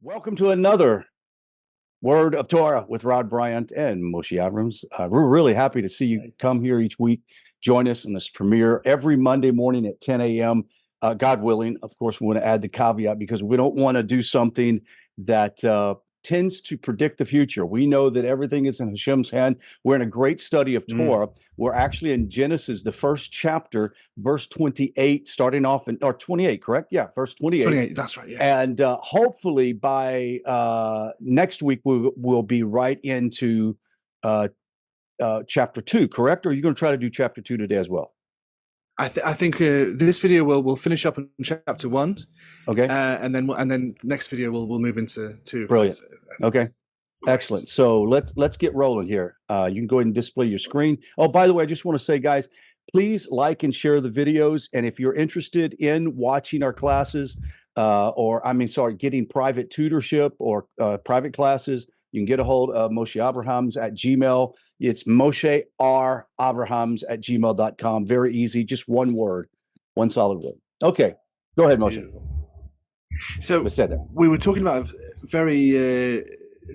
Welcome to another Word of Torah with Rod Bryant and Moshe Abrams. We're really happy to see you come here each week, join us in this premiere every Monday morning at 10 a.m. God willing. Of course, we want to add the caveat because we don't want to do something that tends to predict the future. We know that everything is in Hashem's hand. We're in a great study of Torah. We're actually in Genesis, the first chapter, verse 28, starting off in, or 28, correct? Yeah, verse 28. 28, that's right, yeah. And hopefully by next week, we'll be right into chapter 2, correct? Or are you going to try to do chapter 2 today as well? I think this video will finish up in chapter 1. Okay. And then the next video we'll move into 2. Brilliant. Okay. Great. Excellent. So let's get rolling here. You can go ahead and display your screen. Oh, by the way, I just want to say, guys, please like and share the videos. And if you're interested in watching our classes, getting private tutorship or private classes, you can get a hold of Moshe Abrahams at Gmail. It's Moshe R. Abrahams at gmail.com. Very easy. Just one word, one solid word. Okay. Go ahead, Moshe. So we were talking about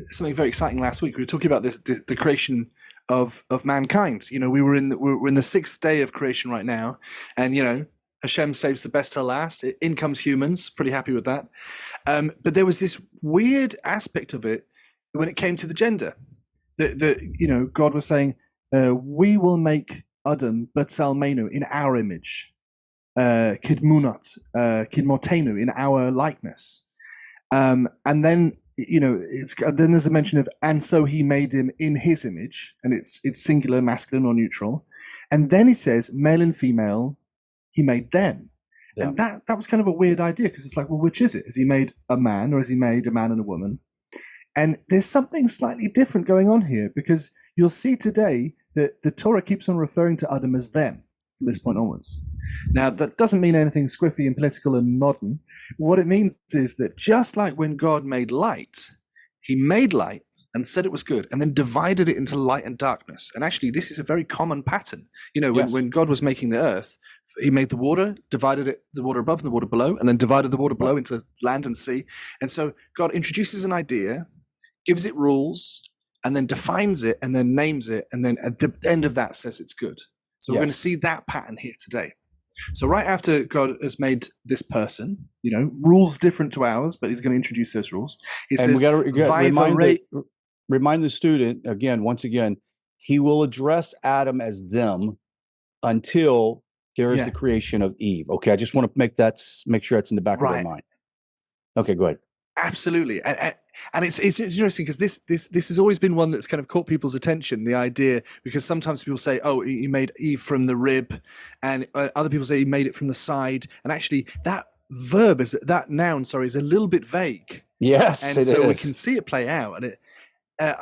something very exciting last week. We were talking about the creation of mankind. You know, we're in the 6th day of creation right now, and you know, Hashem saves the best till last. In comes humans. Pretty happy with that. But there was this weird aspect of it when it came to the gender. You know, God was saying, "We will make Adam b'tzelmenu, in our image, kidmunot, kidmotenu, in our likeness." And then, you know, then there's a mention of, and so he made him in his image, and it's singular, masculine or neutral. And then he says, male and female, he made them. Yeah. And that was kind of a weird idea, because it's like, well, which is it? Has he made a man, or has he made a man and a woman? And there's something slightly different going on here, because you'll see today that the Torah keeps on referring to Adam as them from this point onwards. Now, that doesn't mean anything squiffy and political and modern. What it means is that just like when God made light, he made light and said it was good, and then divided it into light and darkness. And actually, this is a very common pattern. You know, when God was making the earth, he made the water, divided it, the water above and the water below, and then divided the water below into land and sea. And so God introduces an idea, gives it rules, and then defines it, and then names it, and then at the end of that says it's good. So we're going to see that pattern here today. So right after God has made this person, you know, rules different to ours, but he's going to introduce those rules. He says, remind the student, once again, he will address Adam as them until there is the creation of Eve. Okay, I just want to make sure it's in the back of their mind. Okay, go ahead. Absolutely. And it's interesting, because this has always been one that's kind of caught people's attention, the idea, because sometimes people say, oh, he made Eve from the rib, and other people say he made it from the side. And actually that noun is a little bit vague. Yes. And so we can see it play out. And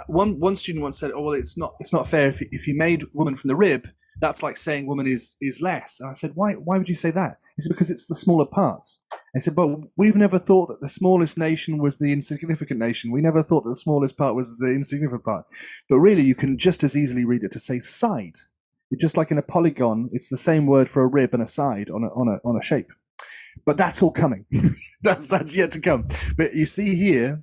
one student once said, oh, well, it's not fair if you made woman from the rib, that's like saying woman is less. And I said, why would you say that? He said, because it's the smaller parts. I said, but we've never thought that the smallest nation was the insignificant nation. We never thought that the smallest part was the insignificant part. But really, you can just as easily read it to say side. Just like in a polygon, it's the same word for a rib and a side on a shape. But that's all coming. that's yet to come. But you see here,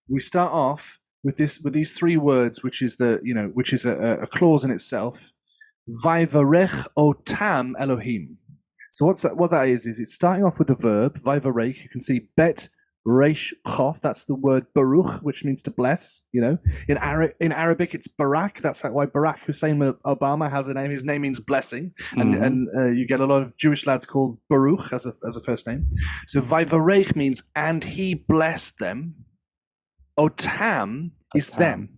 we start off with these 3 words, which is a clause in itself. Vayvarech otam Elohim. So what that is it's starting off with the verb, vayvarech. You can see bet reish chof, that's the word baruch, which means to bless. You know, in Arabic it's Barak. That's why Barack Hussein Obama has a name. His name means blessing, and you get a lot of Jewish lads called Baruch as a first name. So vayvarech means, and he blessed them. Otam is them.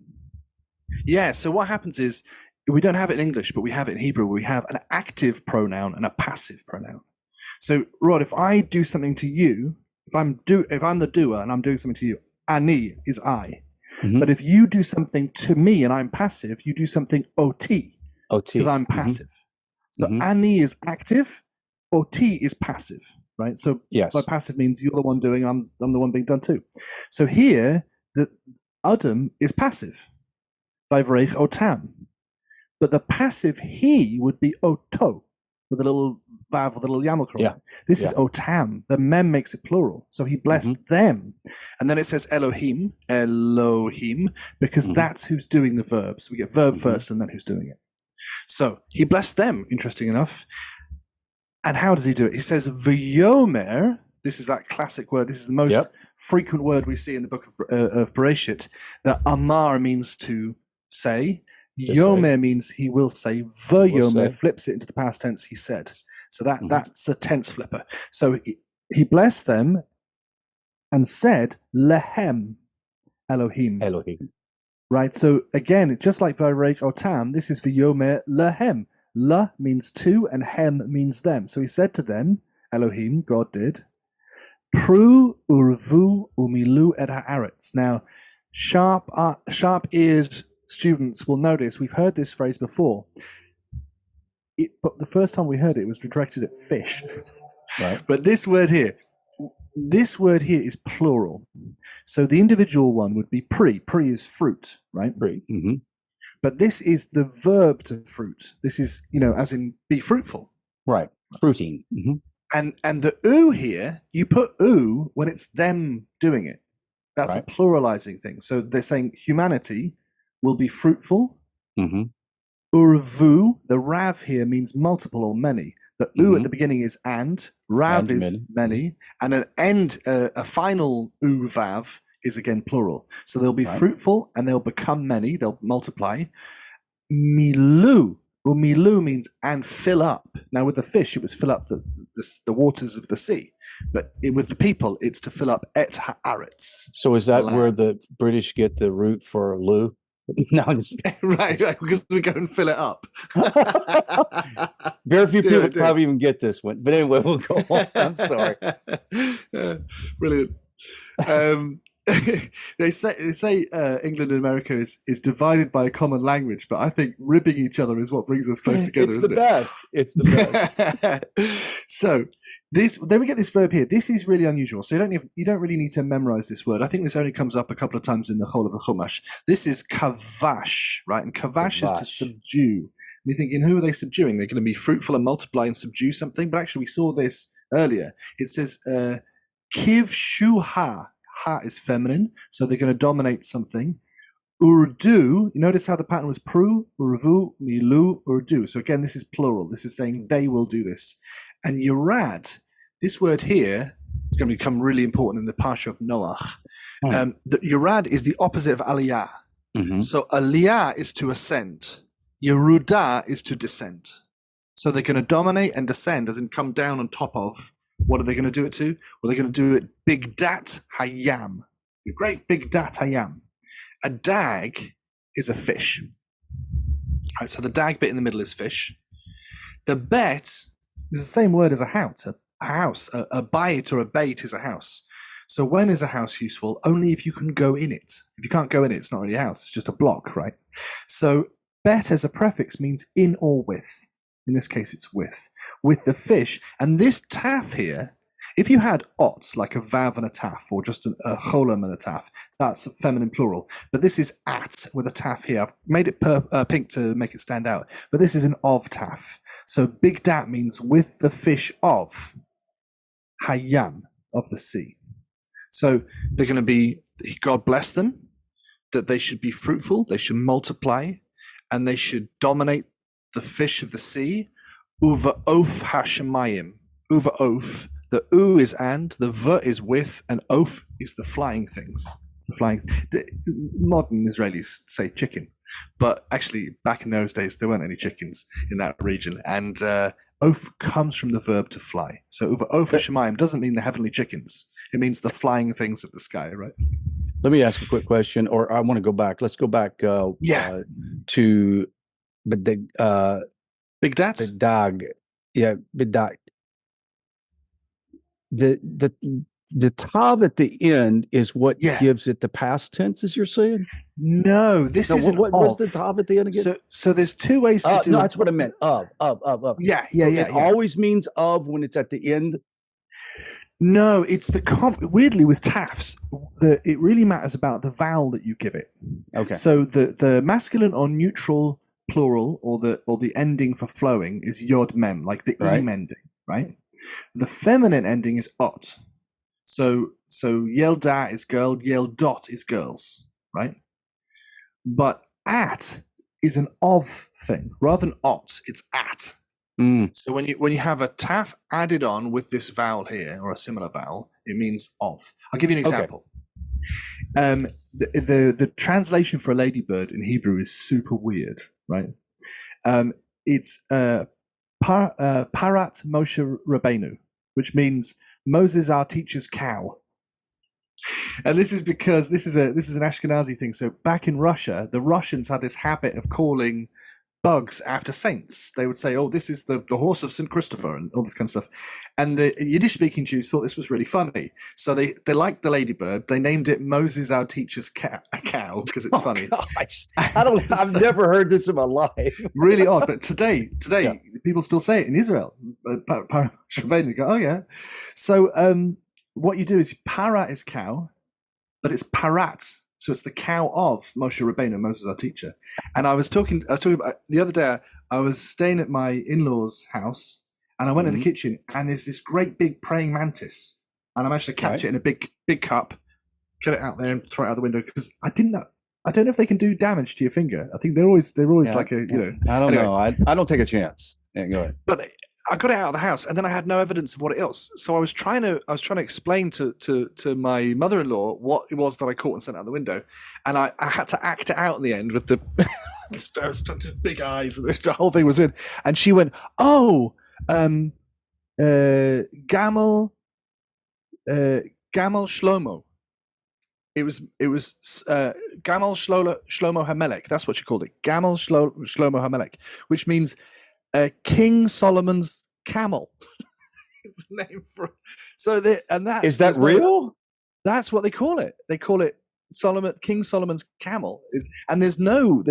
Yeah. So what happens is, we don't have it in English, but we have it in Hebrew. We have an active pronoun and a passive pronoun. So, Rod, if I do something to you, if I'm the doer and I'm doing something to you, ani is I. But if you do something to me and I'm passive, you do something ot, because I'm passive. So ani is active, ot is passive, right? So by passive means you're the one doing, I'm the one being done too. So here, the Adam is passive. Vayvarech otam. But the passive he would be oto, with a little vav with a little yarmulke on Yeah. it. This Yeah. is otam. The mem makes it plural. So he blessed them. And then it says Elohim, because that's who's doing the verb. So we get verb first and then who's doing it. So he blessed them, interesting enough. And how does he do it? He says, V'yomer, this is that classic word. This is the most frequent word we see in the book of Bereshit, that amar means to say. Yomer means he will say. V'yomer flips it into the past tense, he said. So that's the tense flipper. So he blessed them and said, Lehem Elohim. Elohim. Right? So again, just like Vayreik Otam, this is V'yomer Lehem. La means to and hem means them. So he said to them, Elohim, God did, Pru urvu umilu et haaretz. Now, sharp-eared students will notice we've heard this phrase before. But the first time we heard it was directed at fish. Right. But this word here is plural. So the individual one would be pri. Pri is fruit, right? Pri. Mm-hmm. But this is the verb to fruit. This is, as in be fruitful. Right. Fruiting. Mm-hmm. And the oo here, you put oo when it's them doing it. That's a pluralizing thing. So they're saying humanity will be fruitful. Mm-hmm. Urvu, the rav here means multiple or many. The oo at the beginning is and, rav and is many, and an end, a final oo vav is again plural. So they'll be fruitful and they'll become many, they'll multiply. Milu. Well, milu means and fill up. Now, with the fish, it was fill up the waters of the sea. But with the people, it's to fill up et haaretz. So is that where the British get the root for Lou? No, right, because we go and fill it up. Very few people probably even get this one. But anyway, we'll go on. I'm sorry. Brilliant. They say England and America is divided by a common language, but I think ribbing each other is what brings us close together, isn't it? It's the best. So then we get this verb here. This is really unusual. So you don't really need to memorize this word. I think this only comes up a couple of times in the whole of the Chumash. This is kavash, right? And kavash is to subdue. And you're thinking, who are they subduing? They're going to be fruitful and multiply and subdue something. But actually, we saw this earlier. It says kiv shuha. Ha is feminine, so they're going to dominate something. Urdu, you notice how the pattern was pru, urvu, milu, urdu. So again, this is plural. This is saying they will do this. And yurad, this word here is going to become really important in the Parsha of Noach. The yurad is the opposite of aliyah. Mm-hmm. So aliyah is to ascend. Yeruda is to descend. So they're going to dominate and descend, as in come down on top of. What are they going to do it to? Well, they're going to do it big dat hayam. The great big dat hayam. A dag is a fish. All right, so the dag bit in the middle is fish. The bet is the same word as a house. A bait or a bait is a house. So when is a house useful? Only if you can go in it. If you can't go in it, it's not really a house. It's just a block, right? So bet as a prefix means in or with. In this case, it's with the fish. And this taf here, if you had ot, like a vav and a taf, or just a cholam and a taf, that's feminine plural. But this is at with a taf here. I've made it pink to make it stand out. But this is an of taf. So big dat means with the fish of hayam, of the sea. So they're going to be, God bless them, that they should be fruitful, they should multiply, and they should dominate the fish of the sea. Uva oaf hashemayim. Uva oaf. The u is and, the v is with, and oaf is the flying things. Modern Israelis say chicken, but actually back in those days there weren't any chickens in that region. And oaf comes from the verb to fly. So uva oaf hashemayim doesn't mean the heavenly chickens. It means the flying things of the sky, right? Let me ask a quick question, or I want to go back. Let's go back to. But the big dat, the dog, big dog. The tav at the end is what gives it the past tense, as you're saying. No, this is what was the tav at the end again? So there's two ways to do. No, that's what I meant. Of. Yeah. It always means of when it's at the end. No, it's weirdly with tafs, it really matters about the vowel that you give it. Okay. So the masculine or neutral plural or the ending for flowing is yod mem, like the em ending. right? The feminine ending is ot. So yelda is girl, yeldot is girls, right? But at is an of thing. Rather than ot, it's at. So when you have a taf added on with this vowel here, or a similar vowel, it means of. I'll give you an example. Okay. The translation for a ladybird in Hebrew is super weird, right? It's Parat Moshe Rabbeinu, which means Moses, our teacher's cow. And this is because this is an Ashkenazi thing. So back in Russia, the Russians had this habit of calling bugs after saints. They would say, "Oh, this is the horse of St. Christopher," and all this kind of stuff. And the Yiddish-speaking Jews thought this was really funny, so they liked the ladybird. They named it Moses, our teacher's cow, because it's funny. Gosh. I've never heard this in my life. Really odd, but today, people still say it in Israel. They go, "Oh yeah." So what you do is para is cow, but it's parat. So it's the cow of Moshe Rabbeinu, Moses, our teacher. And I was talking about the other day, I was staying at my in-laws' house, and I went in the kitchen, and there's this great big praying mantis. And I managed to catch it in a big cup, get it out there and throw it out the window, because I don't know if they can do damage to your finger. I think they're always like a, you know. I don't know. I don't take a chance. Yeah, go ahead. But I got it out of the house, and then I had no evidence of what it was. So I was trying to explain to my mother-in-law what it was that I caught and sent out the window, and I had to act it out in the end with the big eyes, and the whole thing was in. And she went, "Oh, Gamel Shlomo." It was Gamel Shlomo HaMelech. That's what she called it, Gamel Shlomo HaMelech, which means King Solomon's camel. Is the name for it. So is that real? That's what they call it. They call it King Solomon's camel. And there's no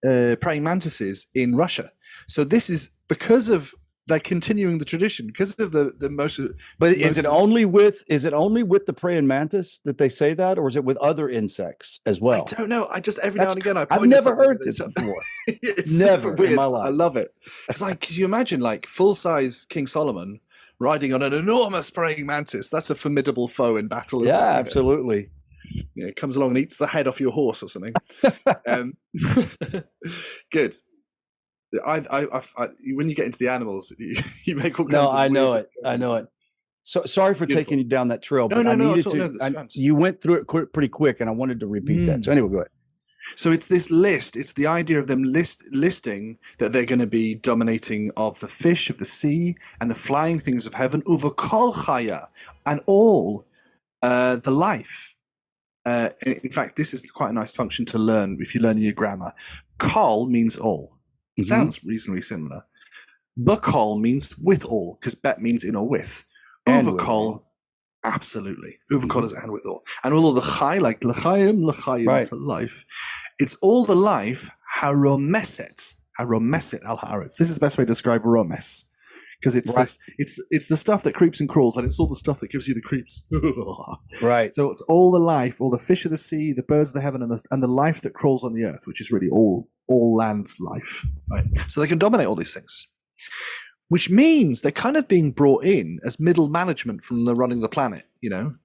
praying mantises in Russia. So this is because of they're continuing the tradition, because of the most. But is it only with the praying mantis that they say that, or is it with other insects as well? I don't know. I just every now and again I've never heard this before. It's never weird. in my life. I love it. It's like, because you imagine like full-size King Solomon riding on an enormous praying mantis. That's a formidable foe in battle. Isn't it? Absolutely. Yeah, it comes along and eats the head off your horse or something. Good. When you get into the animals, you make all kinds of I know it. So sorry for taking you down that trail, but you went through it pretty quick, and I wanted to repeat that. So anyway, go ahead. So it's this list. It's the idea of them listing that they're going to be dominating of the fish of the sea and the flying things of heaven, uva kol chaya, and all the life. In fact, this is quite a nice function to learn if you learn your grammar. Kol means all. Sounds reasonably similar. Bakol means with all, because bet means in or with. Uvakol, absolutely. Uvakol is and with all. And all of the chai, like l'chayim, to life. It's all the life, haromeset al haaretz. This is the best way to describe romes. Because it's the stuff that creeps and crawls, and it's all the stuff that gives you the creeps. Right. So it's all the life, all the fish of the sea, the birds of the heaven, and the life that crawls on the earth, which is really all land life. Right. So they can dominate all these things, which means they're kind of being brought in as middle management from the running the planet. You know,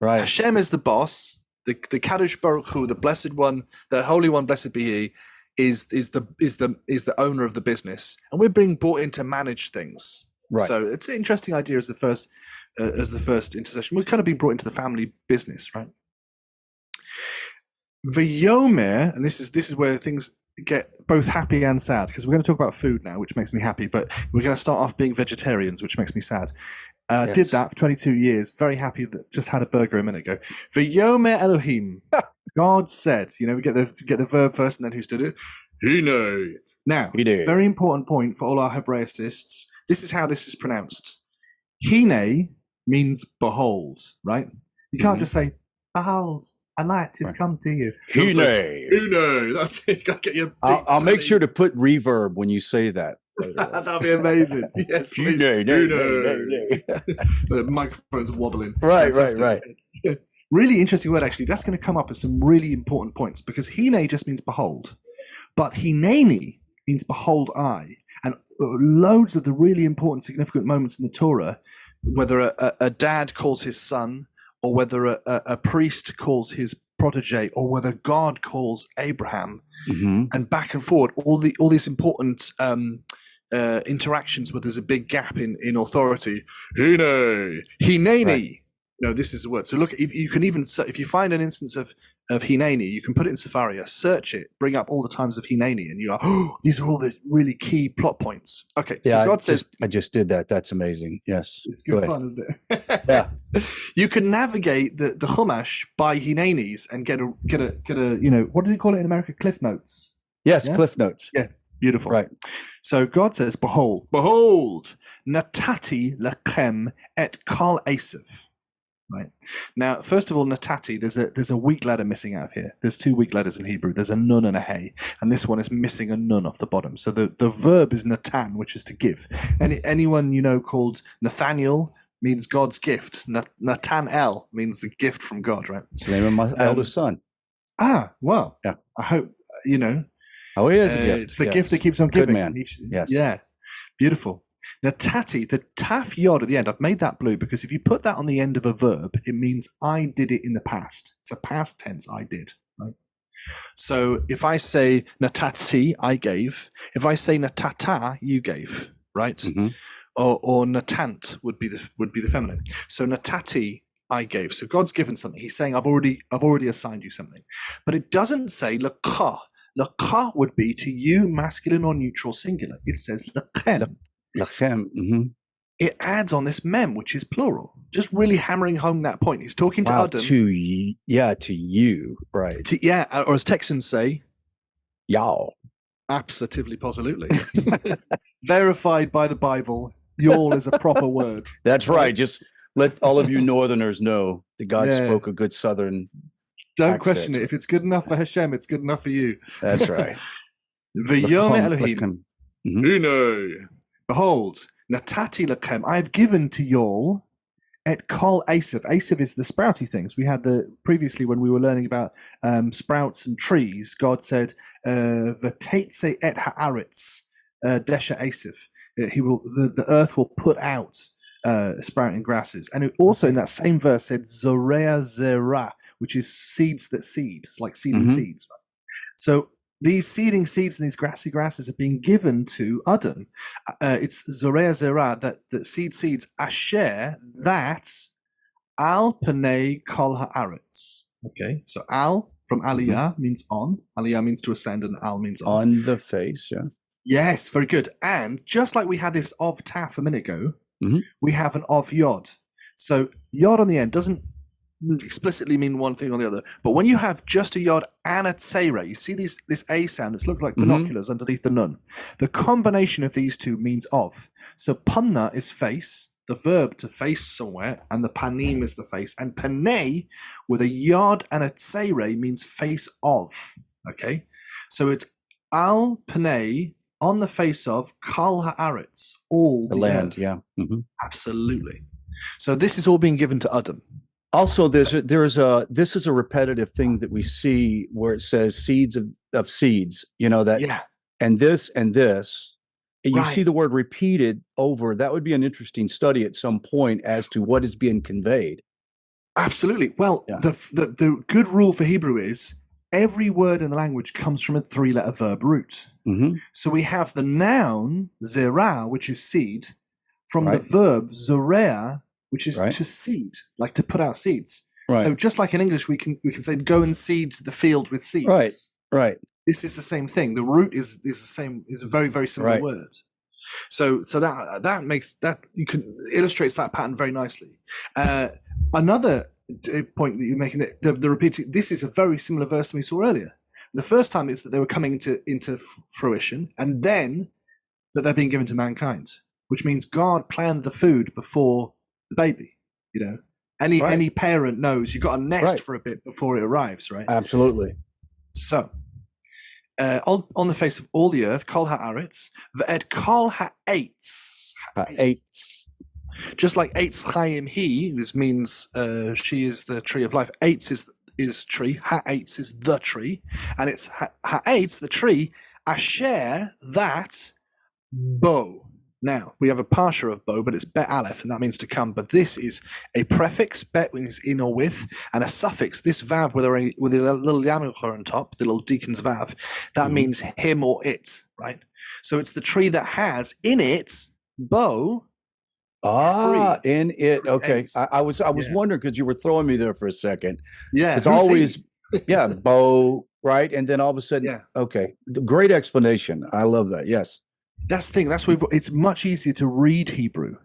right? Hashem is the boss. The Kadosh Baruch Hu, the Blessed One, the Holy One, blessed be He, is the owner of the business, and we're being brought in to manage things. Right. So it's an interesting idea as the first intercession. We've kind of been brought into the family business, right? V'yomer, and this is where things get both happy and sad, because we're going to talk about food now, which makes me happy, but we're going to start off being vegetarians, which makes me sad. Yes. Did that for 22 years. Very happy that just had a burger a minute ago. V'yomer Elohim. God said, we get the verb first and then who stood it? Hine. Now, very important point for all our Hebraicists. This is how this is pronounced. Hine means behold, right? You can't just say, behold, a light has come to you. Hine. That's it. You got to get your I'll make sure to put reverb when you say that. That'll be amazing. Yes, please. The microphone's wobbling. Right. Really interesting word, actually. That's going to come up as some really important points, because hine just means behold, but hineni means behold I. And loads of the really important, significant moments in the Torah, whether a dad calls his son, or whether a priest calls his protege, or whether God calls Abraham, and back and forward, all these important interactions where there's a big gap in authority. Hineni. Right. No, this is the word. So look, if you find an instance of Hineni, you can put it in Sefaria, search it, bring up all the times of Hineni, and you are, these are all the really key plot points. Okay, so yeah, God says, I just did that. That's amazing. Yes, it's good fun, isn't it? Yeah, you can navigate the Chumash by Hinenis and get a what do they call it in America? Cliff notes. Yes, yeah? Cliff notes. Yeah, beautiful. Right. So God says, behold, natati lechem et kol Esav. Right. Now, first of all, natati, there's a weak letter missing out of here. There's 2 weak letters in Hebrew. There's a nun and a hey, and this one is missing a nun off the bottom. So the verb is natan, which is to give. Anyone called Nathaniel means God's gift. Nathanael means the gift from God, right? It's the name of my eldest son. Well, yeah. I hope, Oh, he is a gift. It's the gift that keeps on giving. Good man. Yes. Yeah. Beautiful. Natati, the taf yod at the end, I've made that blue because if you put that on the end of a verb, it means I did it in the past. It's a past tense, I did. Right? So if I say natati, I gave. If I say natata, you gave. Right? Mm-hmm. Or natant would be the feminine. So natati, I gave. So God's given something. He's saying I've already assigned you something. But it doesn't say laka. Laka would be to you, masculine or neutral, singular. It says lachem. Lachem. Mm-hmm. It adds on this mem, which is plural. Just really hammering home that point. He's talking to Adam. To you, right? Or as Texans say, y'all. Absolutely, positively. Verified by the Bible. Y'all is a proper word. That's right. Just let all of you Northerners know that God spoke a good Southern. Don't question it. If it's good enough for Hashem, it's good enough for you. That's right. V'yom Elohim. Behold, natati lechem, I've given to y'all et kol Esav. Esav is the sprouty things. We had previously when we were learning about sprouts and trees, God said, v'teitze et haaretz desha Esav. The earth will put out sprouting grasses. And it also in that same verse said zorea zera, which is seeds that seed. It's like seeding seeds. So these seeding seeds and these grassy grasses are being given to Adam. It's zorea zera, that seeds asher, that al panei kol haaretz. Okay, so al from aliyah means on. Aliyah means to ascend, and al means on. On the face, yeah. Yes, very good. And just like we had this of taf a minute ago, we have an of yod. So yod on the end doesn't explicitly mean one thing or the other, but when you have just a yod and a tseira, you see this a sound. It's looked like binoculars underneath the nun. The combination of these two means of. So panna is face, the verb to face somewhere, and the panim is the face, and panei with a yod and a tseira means face of. Okay, so it's al panei, on the face of kol haaretz, all the land earth. Yeah. Absolutely. So this is all being given to Adam. Also, this is a repetitive thing that we see where it says seeds of seeds, and this, and you see the word repeated over. That would be an interesting study at some point as to what is being conveyed. Absolutely. Well, the good rule for Hebrew is every word in the language comes from a 3-letter verb root. So we have the noun zera, which is seed, from the verb zorea, which is to seed, like to put out seeds. Right. So just like in English, we can say go and seed the field with seeds. Right. This is the same thing. The root is the same. Is a very, very similar word. So that makes that illustrates that pattern very nicely. Another point that you're making, the repeating. This is a very similar verse that we saw earlier. The first time is that they were coming into fruition, and then that they're being given to mankind, which means God planned the food before the baby. Any parent knows you've got to nest for a bit before it arrives, right? Absolutely. So on the face of all the earth, kol haaretz, v'ed kol ha'etz. Just like eitz chayim he, which means she is the tree of life. Eitz is tree. Ha'etz is the tree, and it's ha'etz, the tree. Asher, that bo. Now, we have a parsha of bo, but it's bet aleph, and that means to come. But this is a prefix, bet means in or with, and a suffix, this vav with a little yamucha on top, the little deacon's vav, that means him or it, right? So it's the tree that has in it bo. In it. Okay. Eggs. I was wondering because you were throwing me there for a second. Yeah. It's always, bow, right? And then all of a sudden, okay. Great explanation. I love that. Yes. That's the thing. It's much easier to read Hebrew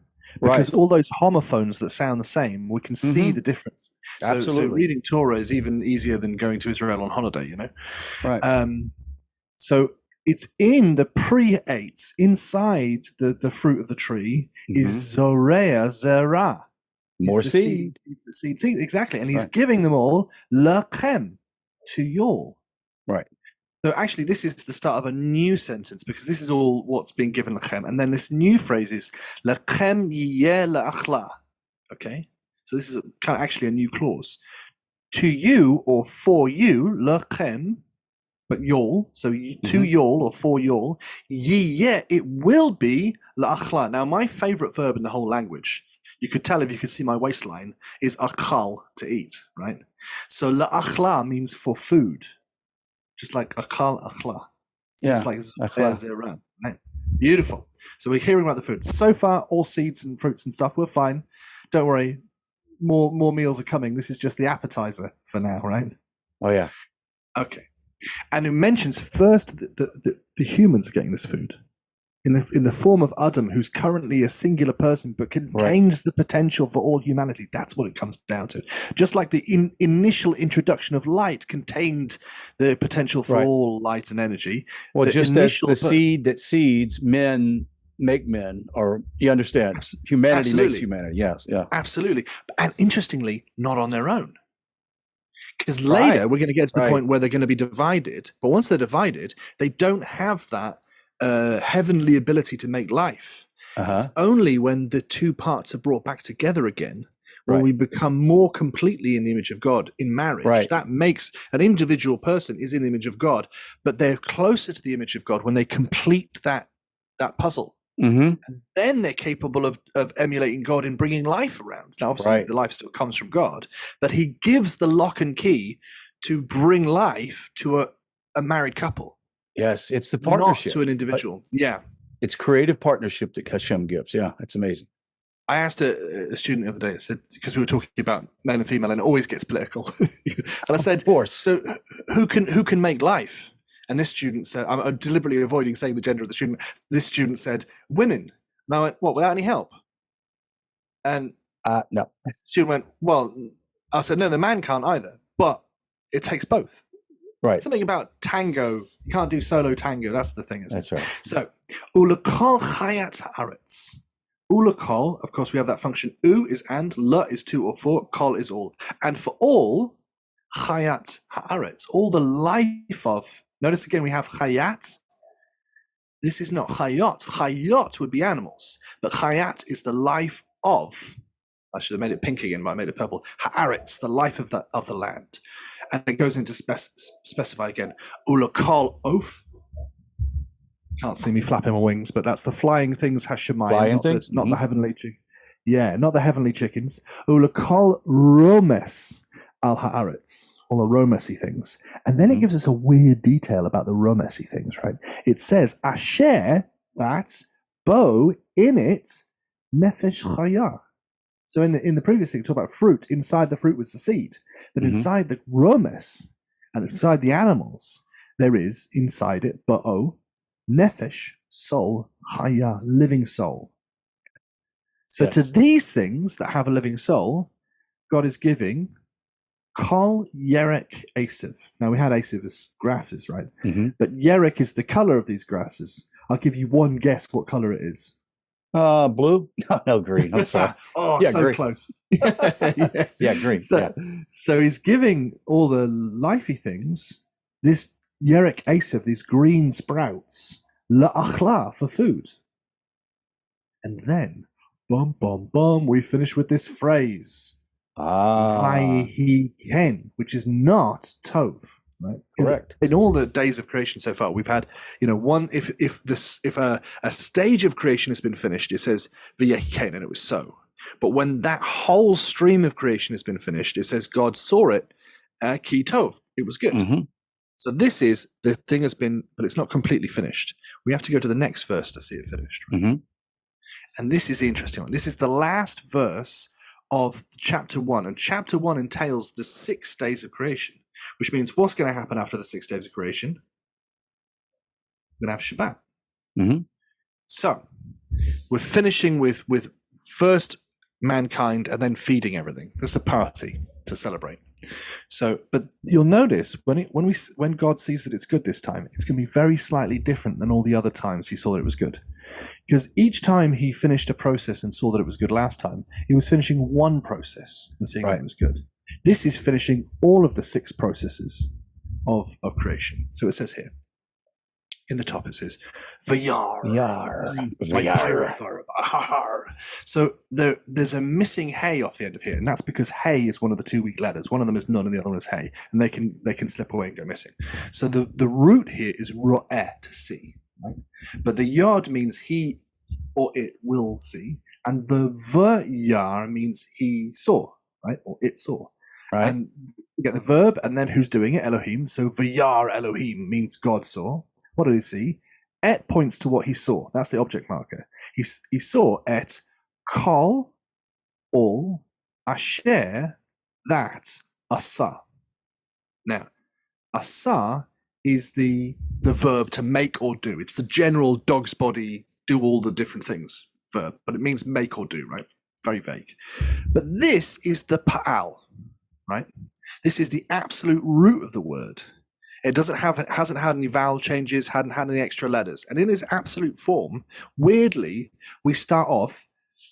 because all those homophones that sound the same, we can see the difference. So reading Torah is even easier than going to Israel on holiday, you know? Right. So it's in the pre-eights, inside the fruit of the tree is Zorea Zera. More seed. The seed, exactly. And he's giving them all lachem, to y'all. Right. So actually, this is the start of a new sentence because this is all what's being given lachem. And then this new phrase is lachem yiyeh la'achla. Okay? So this is kind of actually a new clause. To you or for you, lachem, but y'all, so to y'all or for y'all, yiyeh, it will be la'achla. Now, my favorite verb in the whole language, you could tell if you could see my waistline, is akal, to eat, right? So la'achla means for food. Just like akal akhla. So it's like zera, right? Beautiful. So we're hearing about the food. So far, all seeds and fruits and stuff, we're fine. Don't worry. More meals are coming. This is just the appetizer for now, right? Oh, yeah. Okay. And it mentions first the humans are getting this food in the form of Adam, who's currently a singular person, but contains the potential for all humanity. That's what it comes down to. Just like the initial introduction of light contained the potential for all light and energy. Well, just as the seed that seeds, men make men, or you understand, humanity makes humanity. Yes, yeah. Absolutely. And interestingly, not on their own. Because later we're going to get to the point where they're going to be divided. But once they're divided, they don't have that heavenly ability to make life. It's only when the two parts are brought back together again where we become more completely in the image of God in marriage. That makes an individual person is in the image of God, but they're closer to the image of God when they complete that puzzle. And then they're capable of emulating God in bringing life around. Now, obviously, the life still comes from God, but he gives the lock and key to bring life to a married couple. Yes, it's the partnership. Not to an individual. It's creative partnership that Hashem gives. Yeah, it's amazing. I asked a student the other day, I said, because we were talking about male and female, and it always gets political. And I said, of course. So who can make life? And this student said, I'm deliberately avoiding saying the gender of the student. This student said, women. And I went, what, without any help? And no. The student went, well, I said, no, the man can't either, but it takes both. Right. Something about tango. You can't do solo tango. That's the thing, isn't it? That's right. So, ulakol chayat haaretz. Ulakol, of course, we have that function. U is and, la is two or four, kol is all. And for all, chayat haaretz, all the life of. Notice again, we have chayat. This is not chayot. Chayot would be animals, but chayat is the life of. I should have made it pink again, but I made it purple. Haaretz, the life of the land. And it goes into specify again. Ulakol oaf. Can't see me flapping my wings, but that's the flying things Hashemayim, not the heavenly not the heavenly chickens. Ulakol romes al haaretz, all the romesy things. And then it gives us a weird detail about the romesy things, right? It says asher, that bo in it nefesh chaya. So in the previous thing, talk about fruit. Inside the fruit was the seed, but inside the romes and inside the animals, there is inside it bo'o, nefesh, soul, chaya, living soul. So to these things that have a living soul, God is giving kol yerek asiv. Now we had asiv as grasses, right? But yerek is the color of these grasses. I'll give you one guess what color it is. Blue? No, green. I'm sorry. So green. Close. Green. So he's giving all the lifey things, this yerek asiv, these green sprouts, la'achla, for food. And then, bum, bum, bum, we finish with this phrase. Vayihi ken, which is not tov. right? Correct. In all the days of creation so far, we've had, one, if a stage of creation has been finished, it says v'yehi kain, and it was so. But when that whole stream of creation has been finished, it says God saw it, ki tov, it was good. Mhm. So this is, the thing has been, but it's not completely finished. We have to go to the next verse to see it finished. Right? Mhm. And this is the interesting one. This is the last verse of chapter 1. And chapter 1 entails the 6 days of creation, which means what's going to happen after the 6 days of creation? We're going to have Shabbat. Mhm. So we're finishing with first mankind and then feeding everything. There's a party to celebrate. So, but you'll notice when God sees that it's good this time, it's going to be very slightly different than all the other times he saw that it was good. Because each time he finished a process and saw that it was good last time, he was finishing one process and seeing that it was good. This is finishing all of the 6 processes of creation. So it says here, in the top it says, Vayar. So there's a missing hey off the end of here, and that's because hey is one of the 2 weak letters. One of them is nun and the other one is hey, and they can slip away and go missing. So the root here is ro'eh, to see. Right? But the yod means he or it will see, and the vayar means he saw, right? Or it saw. Right. And you get the verb, and then who's doing it? Elohim. So vayar Elohim means God saw. What did he see? Et points to what he saw. That's the object marker. He saw et kol, all, asher, that, asa. Now, asa is the verb to make or do. It's the general dog's body, do all the different things verb, but it means make or do, right? Very vague. But this is the pa'al, right? This is the absolute root of the word. It hasn't had any vowel changes, hadn't had any extra letters. And in its absolute form, weirdly, we start off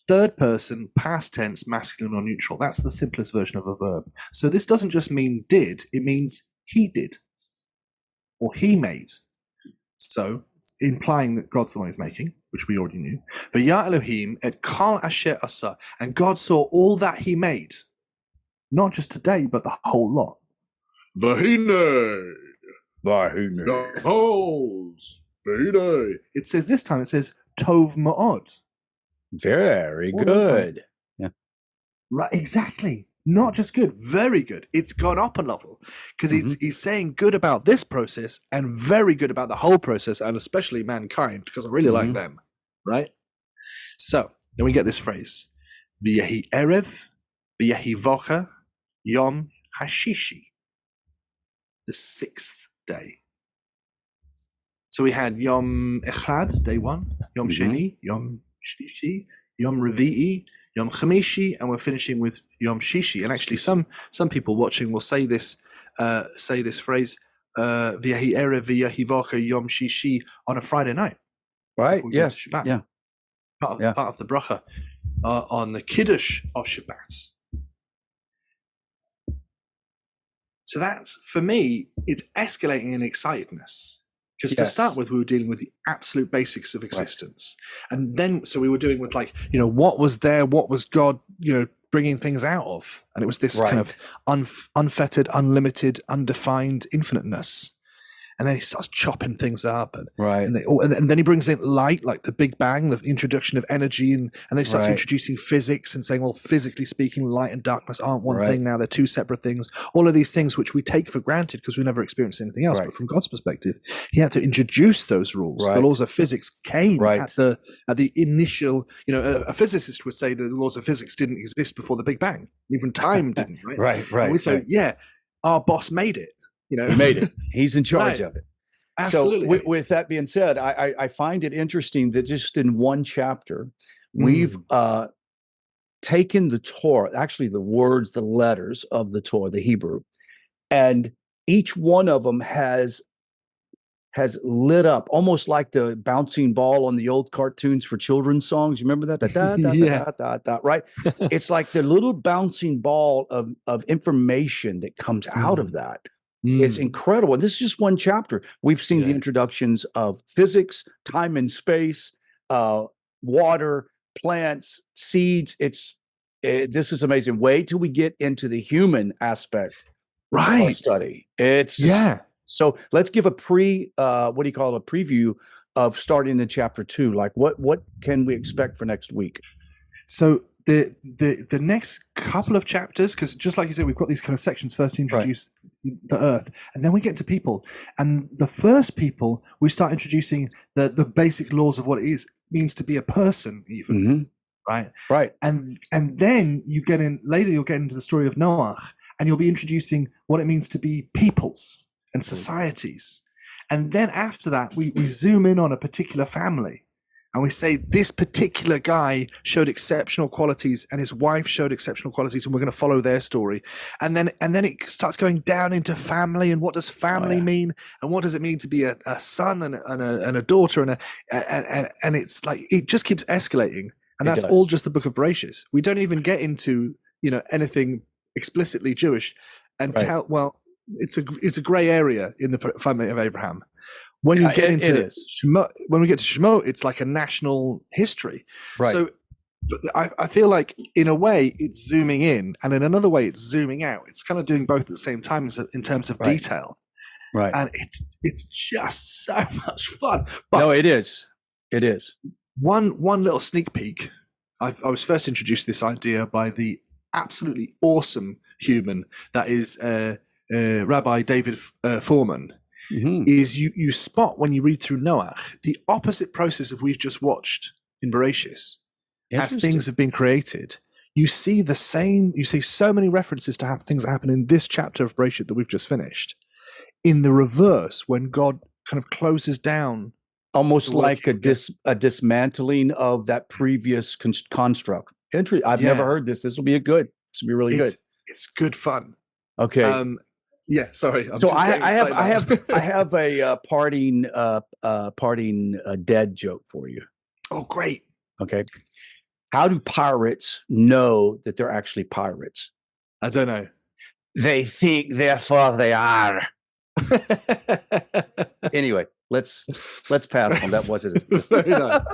third person, past tense, masculine or neutral. That's the simplest version of a verb. So this doesn't just mean did, it means he did. Or he made. So it's implying that God's the one who's making, which we already knew. V'ya Elohim et kol asher asa. And God saw all that he made. Not just today, but the whole lot. Vahine. Behold. Vahine. It says this time, it says Tov Ma'od. Very good. Yeah. Right, exactly. Not just good, very good. It's gone up a level because he's saying good about this process and very good about the whole process, and especially mankind, because I really like them, right? So then we get this phrase: V'yehi erev, v'yehi vocha, yom hashishi, the 6th day. So we had Yom Echad, day 1, Yom Sheni, Yom Shlishi, Yom Revi'i, Yom Chamishi, and we're finishing with Yom Shishi. And actually, some people watching will say this phrase, V'yehi erev v'yehi vocha Yom Shishi, on a Friday night. Right. Yes. Yeah. Part of the bracha on the Kiddush of Shabbat. So that's, for me, it's escalating in excitedness. Because to start with, we were dealing with the absolute basics of existence. Right. And then, so we were doing with what was there, what was God, bringing things out of. And it was this kind of unfettered, unlimited, undefined infiniteness. And then he starts chopping things up. And then he brings in light, like the Big Bang, the introduction of energy. And then he starts introducing physics and saying, well, physically speaking, light and darkness aren't one thing now. They're 2 separate things. All of these things which we take for granted because we never experienced anything else. But from God's perspective, he had to introduce those rules. The laws of physics came at the initial, a physicist would say that the laws of physics didn't exist before the Big Bang. Even time didn't, right? And we say, our boss made it. He made it. He's in charge of it. Absolutely. So with that being said, I find it interesting that just in one chapter, we've taken the Torah, actually the words, the letters of the Torah, the Hebrew, and each one of them has lit up almost like the bouncing ball on the old cartoons for children's songs. You remember that? Right? It's like the little bouncing ball of information that comes out of that. It's incredible. And this is just one chapter. We've seen the introductions of physics, time and space, water, plants, seeds. This is amazing. Wait till we get into the human aspect Right. study. It's just, Yeah. so let's give a preview of starting in chapter 2. Like what can we expect for next week? So the next couple of chapters, because just like you said, we've got these kind of sections first to introduce the earth, and then we get to people. And the first people, we start introducing the basic laws of what it means to be a person, even. Right. Right. And then you'll get into the story of Noah, and you'll be introducing what it means to be peoples and societies. And then after that, we zoom in on a particular family. And we say this particular guy showed exceptional qualities, and his wife showed exceptional qualities, and we're going to follow their story. And then it starts going down into family, and what does family mean, and what does it mean to be a son and a daughter, and it's like it just keeps escalating, and that's all just the Book of Bereshit. We don't even get into anything explicitly Jewish until it's a gray area in the family of Abraham. When you get into Shemot, when we get to Shemot, it's like a national history. Right. So I feel like in a way it's zooming in, and in another way it's zooming out. It's kind of doing both at the same time in terms of detail. Right. And it's just so much fun. But no, it is. It is. One little sneak peek. I was first introduced to this idea by the absolutely awesome human that is Rabbi David Foreman. Is you spot when you read through Noah the opposite process of we've just watched in Bereshit. As things have been created, you see the same. You see so many references to things that happen in this chapter of Bereshit that we've just finished. In the reverse, when God kind of closes down, almost like a dismantling of that previous construct. I've never heard this. This will be good. This will be really good. It's good fun. Okay. Yeah, sorry. So I have a parting dead joke for you. Oh, great. Okay. How do pirates know that they're actually pirates? I don't know. They think, therefore they are. Anyway, let's pass on. That wasn't very nice.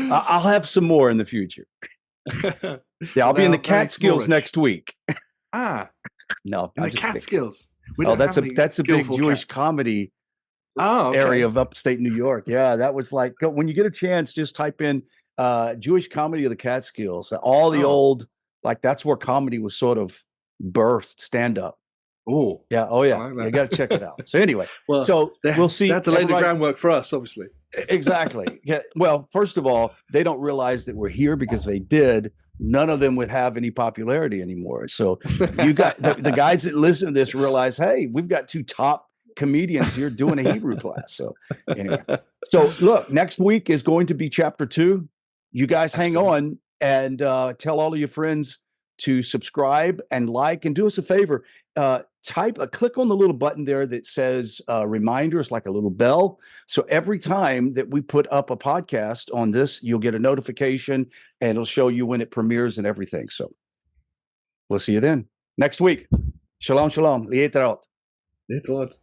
I'll have some more in the future. Yeah, I'll be in the Catskills next week. No, in the Catskills. That's a big Jewish comedy area of upstate New York. Yeah, that was like when you get a chance, just type in Jewish comedy of the Catskills. All the old, like that's where comedy was sort of birthed, stand up. Oh yeah, you got to check it out. So anyway, we'll see. That's to lay the groundwork for us, obviously. Exactly. Yeah. Well, first of all, they don't realize that we're here, because if they did, none of them would have any popularity anymore. So you got the guys that listen to this realize, hey, we've got two top comedians here doing a Hebrew class. So anyway, look, next week is going to be chapter 2. You guys hang on and tell all of your friends to subscribe and like, and do us a favor. Click on the little button there that says reminders, like a little bell. So every time that we put up a podcast on this, you'll get a notification, and it'll show you when it premieres and everything. So we'll see you then next week. Shalom, shalom. Lietraut. Lietraut.